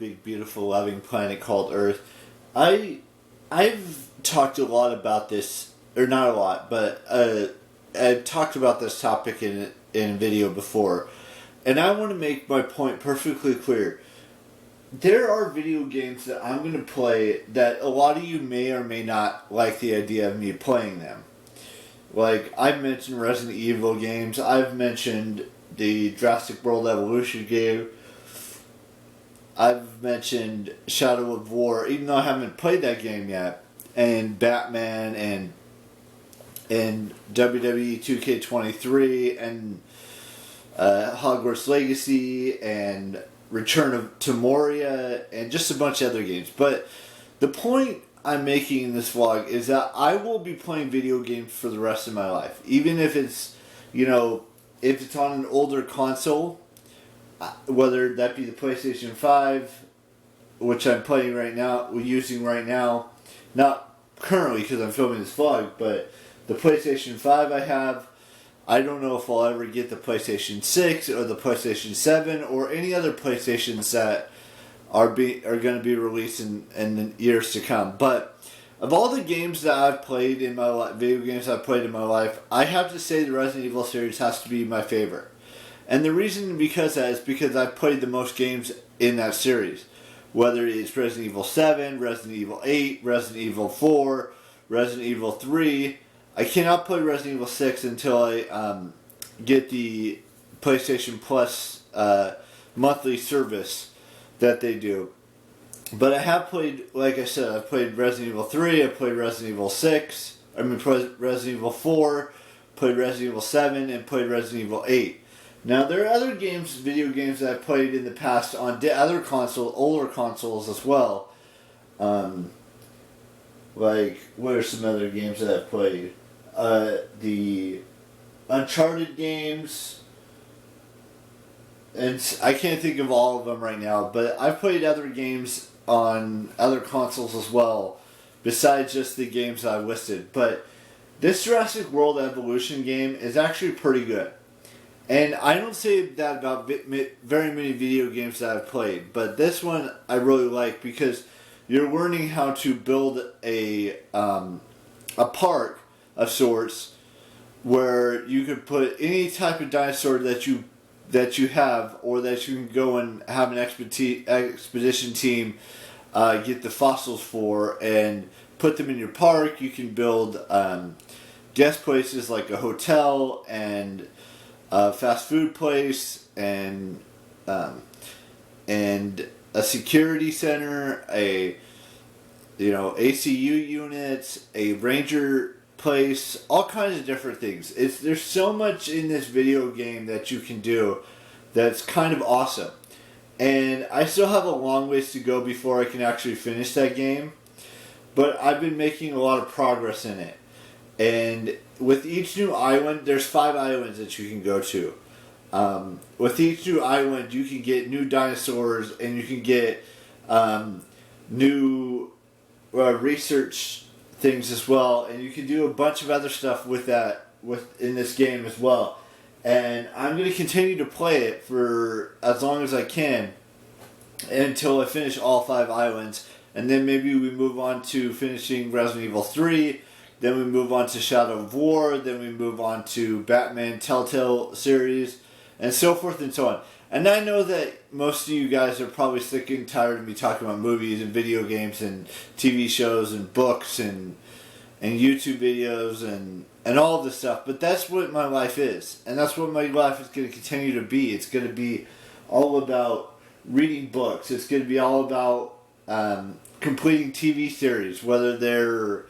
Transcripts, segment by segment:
big, beautiful, loving planet called Earth. I've talked a lot about this, or not a lot, but I've talked about this topic in a video before, and I want to make my point perfectly clear. There are video games that I'm going to play that a lot of you may or may not like the idea of me playing them. Like, I've mentioned Resident Evil games, I've mentioned the Jurassic World Evolution game, I've mentioned Shadow of War, even though I haven't played that game yet, and Batman, and WWE 2K23, and Hogwarts Legacy, and Return to Moria, and just a bunch of other games. But the point I'm making in this vlog is that I will be playing video games for the rest of my life. Even if it's, if it's on an older console, whether that be the PlayStation 5, which I'm playing right now, using right now, not currently because I'm filming this vlog, but the PlayStation 5 I have. I don't know if I'll ever get the PlayStation 6 or the PlayStation 7 or any other PlayStations that are going to be released in the years to come. But of all the games that I've played in my life, video games I've played in my life, I have to say the Resident Evil series has to be my favorite. And the reason because that is because I've played the most games in that series. Whether it's Resident Evil 7, Resident Evil 8, Resident Evil 4, Resident Evil 3. I cannot play Resident Evil 6 until I get the PlayStation Plus monthly service that they do. But I have played, like I said, I've played Resident Evil 3, I've played Resident Evil 6, Resident Evil 4, played Resident Evil 7, and played Resident Evil 8. Now, there are other games, video games that I've played in the past on other older consoles as well. Like, what are some other games that I've played? The Uncharted games, and I can't think of all of them right now, but I've played other games on other consoles as well, besides just the games I've listed. But this Jurassic World Evolution game is actually pretty good. And I don't say that about very many video games that I've played, but this one I really like because you're learning how to build a park of sorts where you could put any type of dinosaur that you have, or that you can go and have an expedition team get the fossils for and put them in your park. You can build guest places like a hotel and a fast food place and a security center, ACU units, a ranger place, all kinds of different things. There's so much in this video game that you can do that's kind of awesome. And I still have a long ways to go before I can actually finish that game, but I've been making a lot of progress in it. And with each new island, there's 5 islands that you can go to. With each new island, you can get new dinosaurs, and you can get new research things as well, and you can do a bunch of other stuff in this game as well. And I'm going to continue to play it for as long as I can until I finish all 5 islands, and then maybe we move on to finishing Resident Evil 3. Then we move on to Shadow of War. Then we move on to Batman Telltale series, and so forth and so on. And I know that most of you guys are probably sick and tired of me talking about movies and video games and TV shows and books and YouTube videos and all of this stuff. But that's what my life is. And that's what my life is going to continue to be. It's going to be all about reading books. It's going to be all about completing TV series, whether they're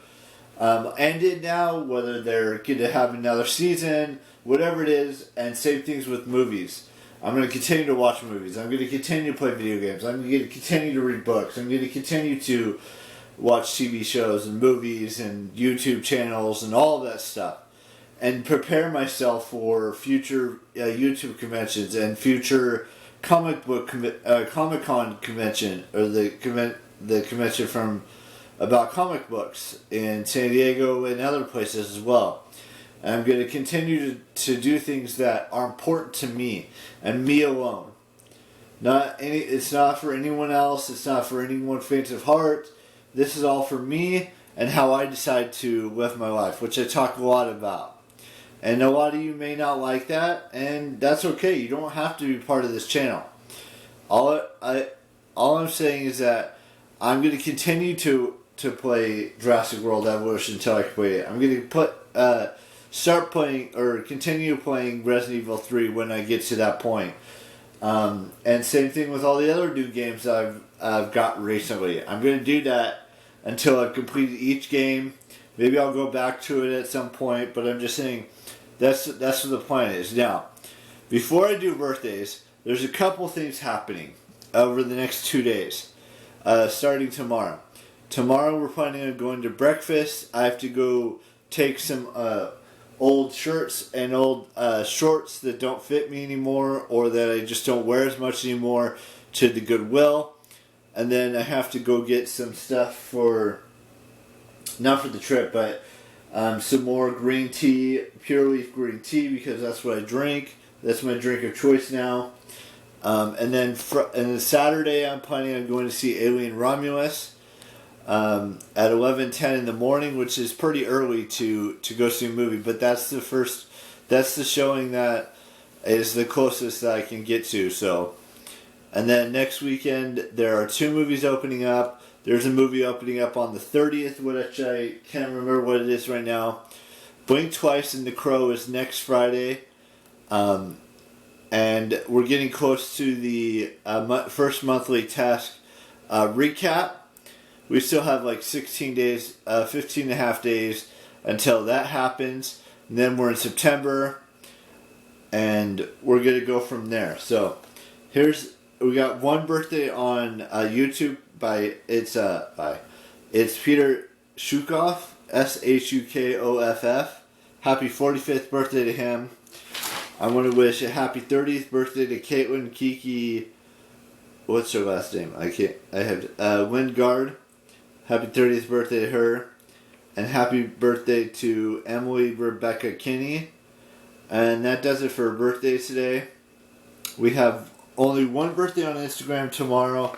ended now, whether they're going to have another season, whatever it is. And same things with movies. I'm going to continue to watch movies. I'm going to continue to play video games. I'm going to continue to read books. I'm going to continue to watch TV shows and movies and YouTube channels and all of that stuff. And prepare myself for future YouTube conventions and future Comic-Con convention, or the convention about comic books in San Diego and other places as well. And I'm going to continue to do things that are important to me and me alone. It's not for anyone else. It's not for anyone faint of heart. This is all for me and how I decide to live my life, which I talk a lot about. And a lot of you may not like that, and that's okay. You don't have to be part of this channel. All I'm saying is that I'm going to continue to play Jurassic World Evolution until I complete it. I'm going to start playing or continue playing Resident Evil 3 when I get to that point. And same thing with all the other new games I've got recently. I'm going to do that until I've completed each game. Maybe I'll go back to it at some point, but I'm just saying that's what the plan is. Now, before I do birthdays, there's a couple things happening over the next 2 days, starting tomorrow. Tomorrow we're planning on going to breakfast. I have to go take some old shirts and old shorts that don't fit me anymore or that I just don't wear as much anymore to the Goodwill. And then I have to go get some stuff for, not for the trip, but some more green tea, pure leaf green tea, because that's what I drink. That's my drink of choice now. And then Saturday I'm planning on going to see Alien Romulus at 11:10 in the morning, which is pretty early to go see a movie. But that's the showing that is the closest that I can get to. So, and then next weekend there are 2 movies opening up. There's a movie opening up on the 30th, which I can't remember what it is right now. Blink Twice and The Crow is next Friday. And we're getting close to the first monthly task recap. We still have like 16 days, 15 and a half days until that happens. And then we're in September. And we're going to go from there. So we got one birthday on YouTube it's Peter Shukoff, Shukoff. Happy 45th birthday to him. I want to wish a happy 30th birthday to Caitlin Kiki. What's her last name? Wingard. Happy 30th birthday to her. And happy birthday to Emily Rebecca Kinney. And that does it for birthdays today. We have only one birthday on Instagram tomorrow.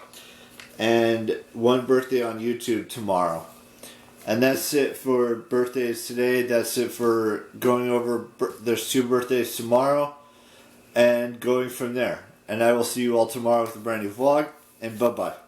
And one birthday on YouTube tomorrow. And that's it for birthdays today. That's it for going over. There's 2 birthdays tomorrow. And going from there. And I will see you all tomorrow with a brand new vlog. And bye-bye.